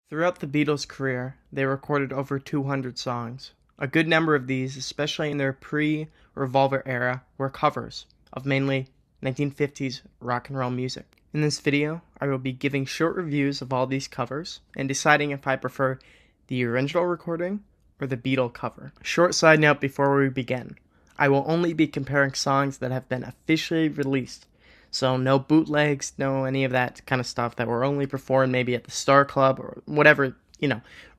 Throughout the Beatles' career, they recorded over 200 songs. A good number of these, especially in their pre-Revolver era, were covers of mainly 1950s rock and roll music. In this video, I will be giving short reviews of all these covers and deciding if I prefer the original recording or the Beatle cover. Short side note before we begin. I will only be comparing songs that have been officially released. So no bootlegs, no any of that kind of stuff that were only performed maybe at the Starr Club or whatever,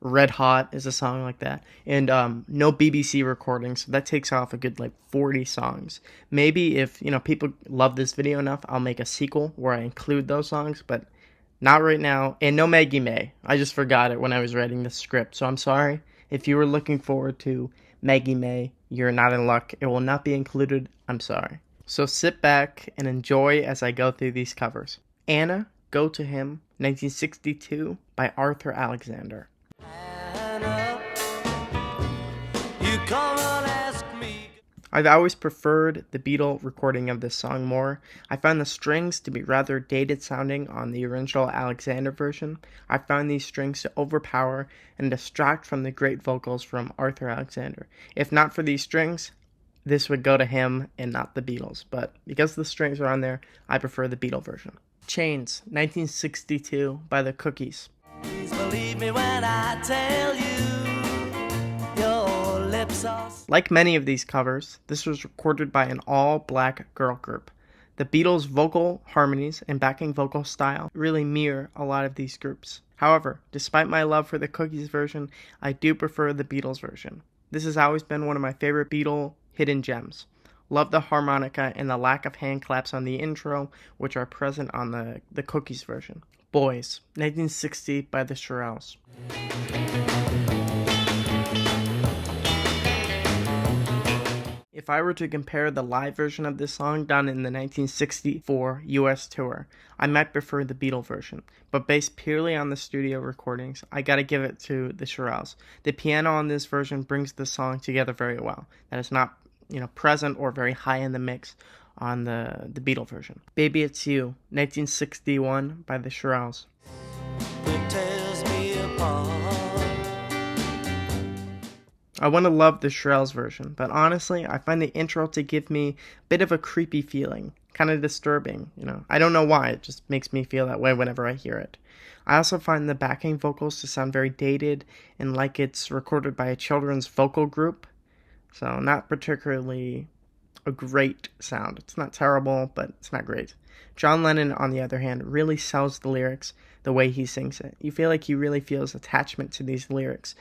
Red Hot is a song like that. And no BBC recordings, so that takes off a good 40 songs. Maybe if, people love this video enough, I'll make a sequel where I include those songs, but not right now. And no Maggie May. I just forgot it when I was writing the script, so I'm sorry. If you were looking forward to Maggie May, you're not in luck. It will not be included. I'm sorry. So sit back and enjoy as I go through these covers. Anna, Go to Him, 1962, by Arthur Alexander. Anna, you come and ask me. I've always preferred the Beatle recording of this song more. I found the strings to be rather dated sounding on the original Alexander version. I found these strings to overpower and distract from the great vocals from Arthur Alexander. If not for these strings, this would go to him and not the Beatles, but because the strings are on there, I prefer the Beatle version. Chains, 1962, by the Cookies. Please believe me when I tell you, your lips are... Like many of these covers, this was recorded by an all-black girl group. The Beatles' vocal harmonies and backing vocal style really mirror a lot of these groups. However, despite my love for the Cookies version, I do prefer the Beatles version. This has always been one of my favorite Beatle hidden gems. Love the harmonica and the lack of hand claps on the intro, which are present on the Cookies version. Boys, 1960, by the Shirelles. If I were to compare the live version of this song done in the 1964 US tour, I might prefer the Beatle version, but based purely on the studio recordings, I gotta give it to the Shirelles. The piano on this version brings the song together very well. That is not, present or very high in the mix on the Beatle version. Baby It's You, 1961, by the Shirelles. It tears me apart. I want to love the Shirelles version, but honestly, I find the intro to give me a bit of a creepy feeling, kind of disturbing, I don't know why, it just makes me feel that way whenever I hear it. I also find the backing vocals to sound very dated and like it's recorded by a children's vocal group, so not particularly a great sound. It's not terrible, but it's not great. John Lennon, on the other hand, really sells the lyrics the way he sings it. You feel like he really feels attachment to these lyrics.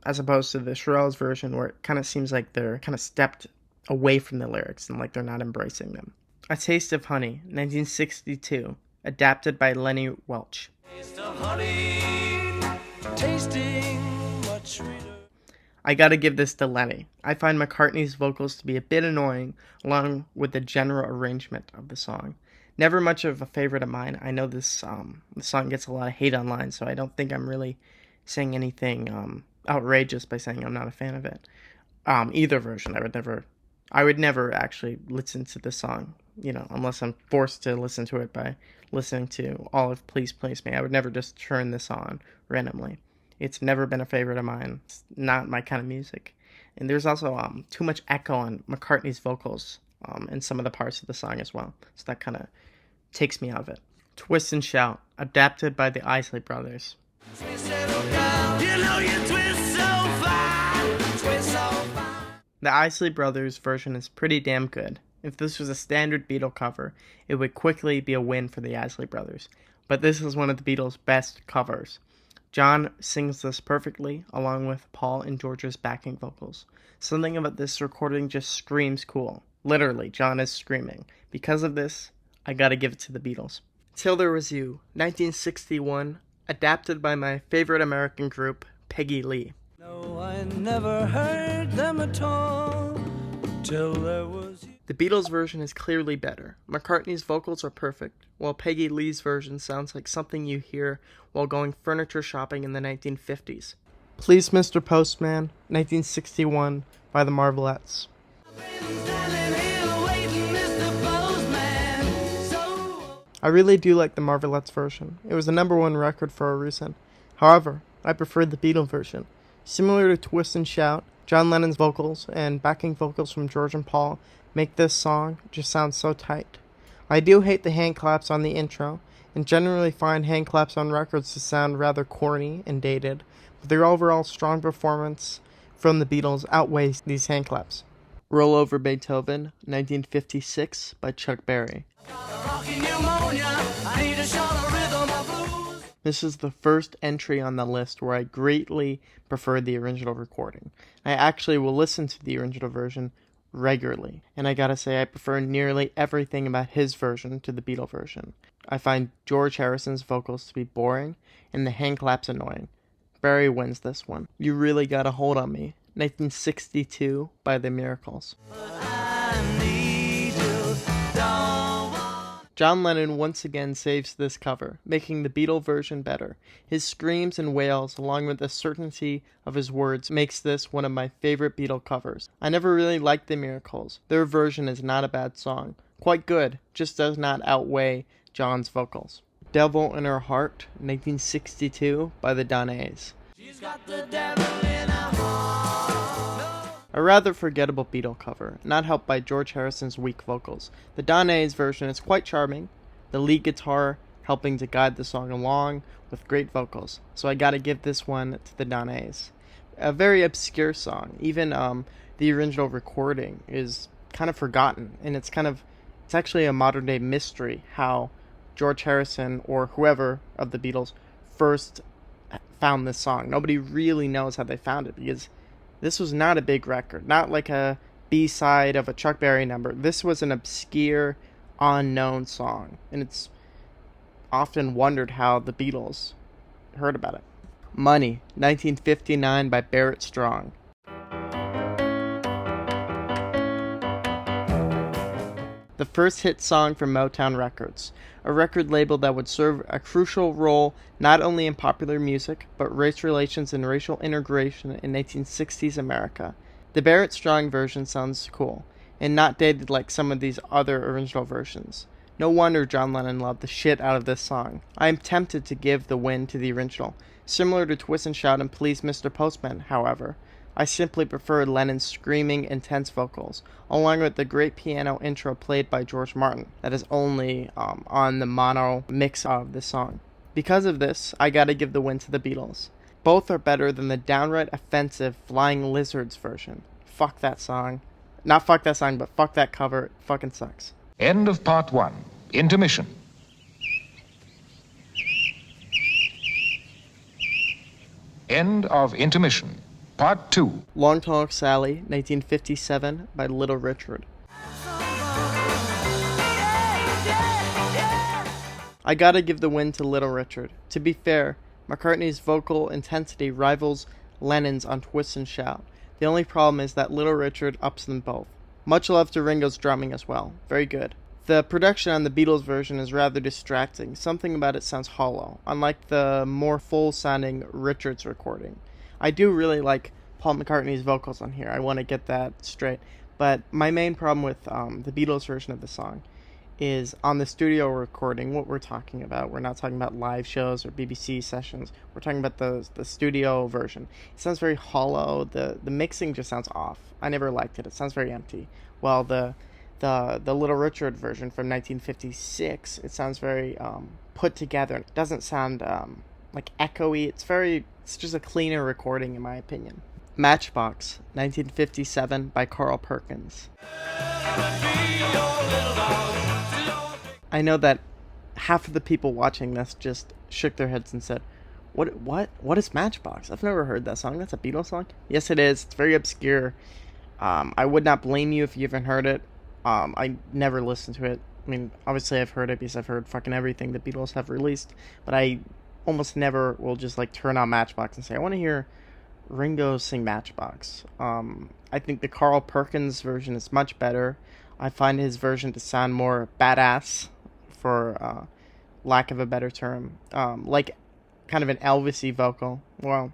As opposed to the Shirelles version where it kind of seems like they're kind of stepped away from the lyrics and like they're not embracing them. A Taste of Honey, 1962, adapted by Lenny Welch. Taste of honey, tasting much sweeter. I gotta give this to Lenny. I find McCartney's vocals to be a bit annoying along with the general arrangement of the song. Never much of a favorite of mine. I know this song gets a lot of hate online, so I don't think I'm really saying anything outrageous by saying I'm not a fan of it. Either version, I would never actually listen to the song, unless I'm forced to listen to it by listening to all of Please Please Me. I would never just turn this on randomly. It's never been a favorite of mine. It's not my kind of music. And there's also too much echo on McCartney's vocals in some of the parts of the song as well. So that kind of takes me out of it. Twist and Shout, adapted by the Isley Brothers. The Isley Brothers version is pretty damn good. If this was a standard Beatle cover, it would quickly be a win for the Isley Brothers. But this is one of the Beatles' best covers. John sings this perfectly, along with Paul and George's backing vocals. Something about this recording just screams cool. Literally, John is screaming. Because of this, I gotta give it to the Beatles. Till There Was You, 1961, adapted by my favorite American group, Peggy Lee. No, I never heard them at all, till there was you. The Beatles version is clearly better. McCartney's vocals are perfect, while Peggy Lee's version sounds like something you hear while going furniture shopping in the 1950s. Please, Mr. Postman, 1961, by the Marvelettes. I really do like the Marvelettes version. It was the #1 record for a reason. However, I prefer the Beatles version. Similar to Twist and Shout, John Lennon's vocals and backing vocals from George and Paul make this song just sound so tight. I do hate the hand claps on the intro, and generally find hand claps on records to sound rather corny and dated, but their overall strong performance from the Beatles outweighs these hand claps. Roll Over Beethoven, 1956 by Chuck Berry. This is the first entry on the list where I greatly prefer the original recording. I actually will listen to the original version regularly, and I gotta say I prefer nearly everything about his version to the Beatles version. I find George Harrison's vocals to be boring, and the hand claps annoying. Barry wins this one. You Really Got a Hold on Me, 1962 by The Miracles. John Lennon once again saves this cover, making the Beatle version better. His screams and wails, along with the certainty of his words, makes this one of my favorite Beatle covers. I never really liked The Miracles. Their version is not a bad song. Quite good, just does not outweigh John's vocals. Devil in Her Heart, 1962 by the Donnays. She's got the devil in her heart. A rather forgettable Beatle cover, not helped by George Harrison's weak vocals. The Donnays version is quite charming, the lead guitar helping to guide the song along with great vocals, so I gotta give this one to the Donnays. A very obscure song, even the original recording is kind of forgotten, and it's actually a modern day mystery how George Harrison or whoever of the Beatles first found this song. Nobody really knows how they found it, because this was not a big record, not like a B-side of a Chuck Berry number. This was an obscure, unknown song, and it's often wondered how the Beatles heard about it. Money, 1959 by Barrett Strong. The first hit song from Motown Records, a record label that would serve a crucial role not only in popular music, but race relations and racial integration in 1960s America. The Barrett Strong version sounds cool, and not dated like some of these other original versions. No wonder John Lennon loved the shit out of this song. I am tempted to give the win to the original. Similar to Twist and Shout and Please Mr. Postman, however, I simply prefer Lennon's screaming, intense vocals, along with the great piano intro played by George Martin that is only on the mono mix of the song. Because of this, I gotta give the win to the Beatles. Both are better than the downright offensive Flying Lizards version. Fuck that song. Not fuck that song, but fuck that cover. It fucking sucks. End of part 1. Intermission. End of intermission. Part 2. Long Talk Sally, 1957 by Little Richard. I gotta give the win to Little Richard. To be fair, McCartney's vocal intensity rivals Lennon's on Twist and Shout. The only problem is that Little Richard ups them both. Much love to Ringo's drumming as well. Very good. The production on the Beatles version is rather distracting. Something about it sounds hollow, unlike the more full-sounding Richards recording. I do really like Paul McCartney's vocals on here. I want to get that straight. But my main problem with the Beatles version of the song is on the studio recording, what we're talking about. We're not talking about live shows or BBC sessions. We're talking about the studio version. It sounds very hollow. The mixing just sounds off. I never liked it. It sounds very empty. While the Little Richard version from 1956, it sounds very put together. It doesn't sound like echoey. It's just a cleaner recording in my opinion. Matchbox, 1957 by Carl Perkins. I know that half of the people watching this just shook their heads and said, What is Matchbox? I've never heard that song. That's a Beatles song? Yes, it is. It's very obscure. I would not blame you if you haven't heard it. I never listened to it. I mean, obviously I've heard it because I've heard fucking everything the Beatles have released, but I almost never will just like turn on Matchbox and say, I want to hear Ringo sing Matchbox. I think the Carl Perkins version is much better. I find his version to sound more badass, for lack of a better term. Like kind of an Elvis-y vocal. Well,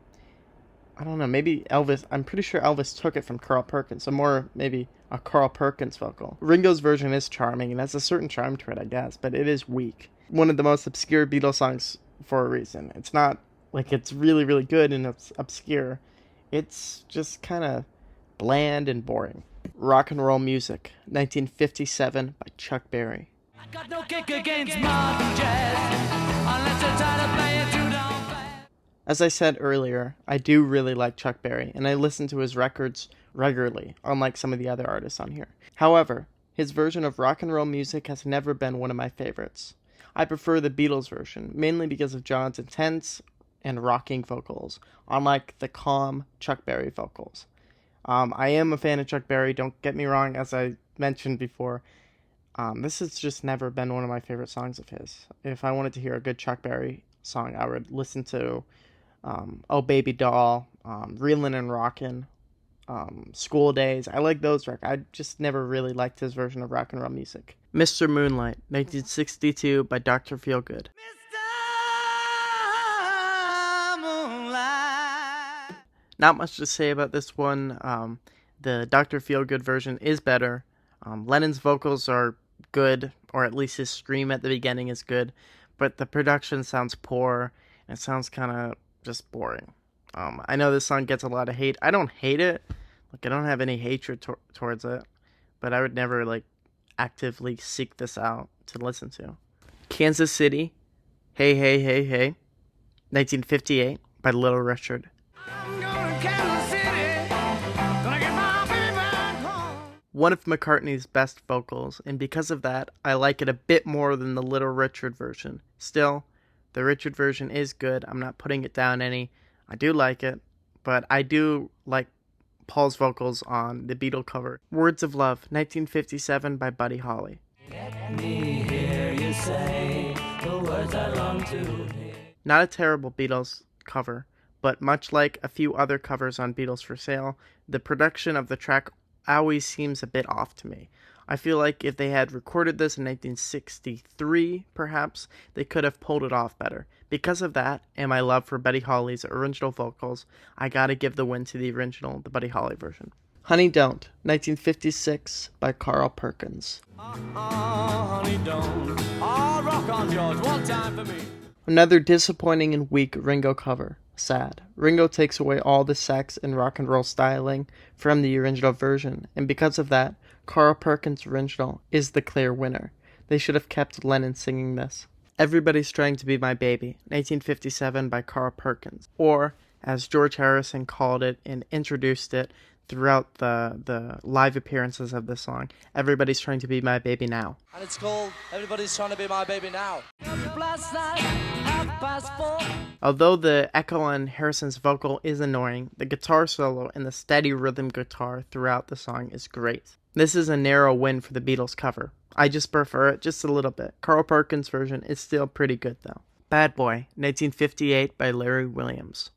I don't know, maybe Elvis, I'm pretty sure Elvis took it from Carl Perkins, so more maybe a Carl Perkins vocal. Ringo's version is charming, and has a certain charm to it, I guess, but it is weak. One of the most obscure Beatles songs for a reason. It's not like it's really, really good and it's obscure. It's just kind of bland and boring. Rock and Roll Music, 1957 by Chuck Berry. I got no kick against modern jazz, unless you're trying to play it too down fast. As I said earlier, I do really like Chuck Berry, and I listen to his records regularly, unlike some of the other artists on here. However, his version of Rock and Roll Music has never been one of my favorites. I prefer the Beatles version, mainly because of John's intense and rocking vocals, unlike the calm Chuck Berry vocals. I am a fan of Chuck Berry, don't get me wrong, as I mentioned before. This has just never been one of my favorite songs of his. If I wanted to hear a good Chuck Berry song, I would listen to Oh Baby Doll, Reelin' and Rockin', School Days. I like those records. I just never really liked his version of Rock and Roll Music. Mr. Moonlight, 1962 by Dr. Feelgood. Mr. Moonlight. Not much to say about this one. The Dr. Feelgood version is better. Lennon's vocals are good, or at least his scream at the beginning is good, but the production sounds poor, and it sounds kind of just boring. I know this song gets a lot of hate. I don't hate it. Like, I don't have any hatred towards it, but I would never, like, actively seek this out to listen to. Kansas City, Hey, Hey, Hey, Hey, 1958 by Little Richard. I'm going to Kansas City, gonna get my baby back home. One of McCartney's best vocals, and because of that, I like it a bit more than the Little Richard version. Still, the Richard version is good. I'm not putting it down any. I do like it, but I do like Paul's vocals on the Beatles cover. Words of Love, 1957 by Buddy Holly. Let me hear you say the words I long to hear. Not a terrible Beatles cover, but much like a few other covers on Beatles for Sale, the production of the track always seems a bit off to me. I feel like if they had recorded this in 1963, perhaps, they could have pulled it off better. Because of that, and my love for Buddy Holly's original vocals, I gotta give the win to the original, the Buddy Holly version. Honey Don't, 1956 by Carl Perkins. Honey, don't. I'll rock on George one time for me. Another disappointing and weak Ringo cover. Sad. Ringo takes away all the sax and rock and roll styling from the original version, and because of that, Carl Perkins' original is the clear winner. They should have kept Lennon singing this. Everybody's Trying to Be My Baby, 1957 by Carl Perkins, or as George Harrison called it and introduced it throughout the live appearances of the song, Everybody's Trying to Be My Baby Now. And it's called Everybody's Trying to Be My Baby Now. Although the echo on Harrison's vocal is annoying, the guitar solo and the steady rhythm guitar throughout the song is great. This is a narrow win for the Beatles cover. I just prefer it just a little bit. Carl Perkins' version is still pretty good though. Bad Boy, 1958 by Larry Williams.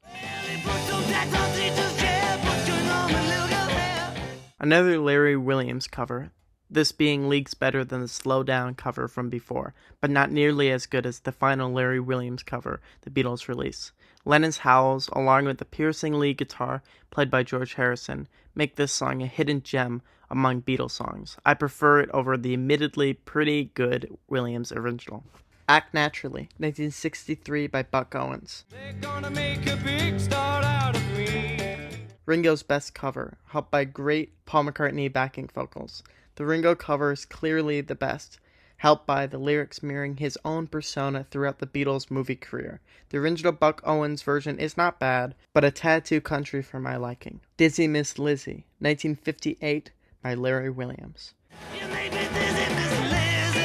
Another Larry Williams cover, this being leagues better than the Slow Down cover from before, but not nearly as good as the final Larry Williams cover the Beatles release. Lennon's howls, along with the piercing lead guitar played by George Harrison, make this song a hidden gem among Beatles songs. I prefer it over the admittedly pretty good Williams original. Act Naturally, 1963 by Buck Owens. They're gonna make a big star out of me. Ringo's best cover, helped by great Paul McCartney backing vocals. The Ringo cover is clearly the best, helped by the lyrics mirroring his own persona throughout the Beatles' movie career. The original Buck Owens version is not bad, but a tad too country for my liking. Dizzy Miss Lizzy, 1958 by Larry Williams. You make me dizzy, Miss Lizzy.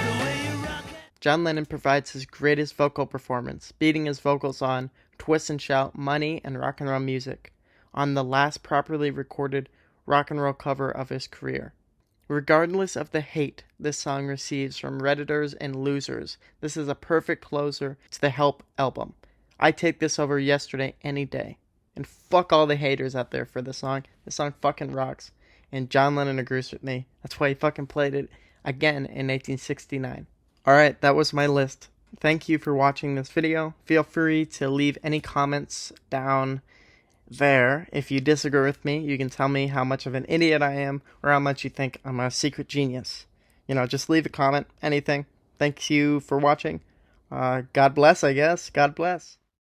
The way you rock it. John Lennon provides his greatest vocal performance, beating his vocals on Twist and Shout, Money, and Rock and Roll Music, on the last properly recorded rock and roll cover of his career. Regardless of the hate this song receives from Redditors and losers, this is a perfect closer to the Help album. I take this over Yesterday any day. And fuck all the haters out there for this song. This song fucking rocks. And John Lennon agrees with me. That's why he fucking played it again in 1969. Alright, that was my list. Thank you for watching this video. Feel free to leave any comments down there. If you disagree with me, you can tell me how much of an idiot I am or how much you think I'm a secret genius. You know, just leave a comment, anything. Thank you for watching. God bless, I guess. God bless.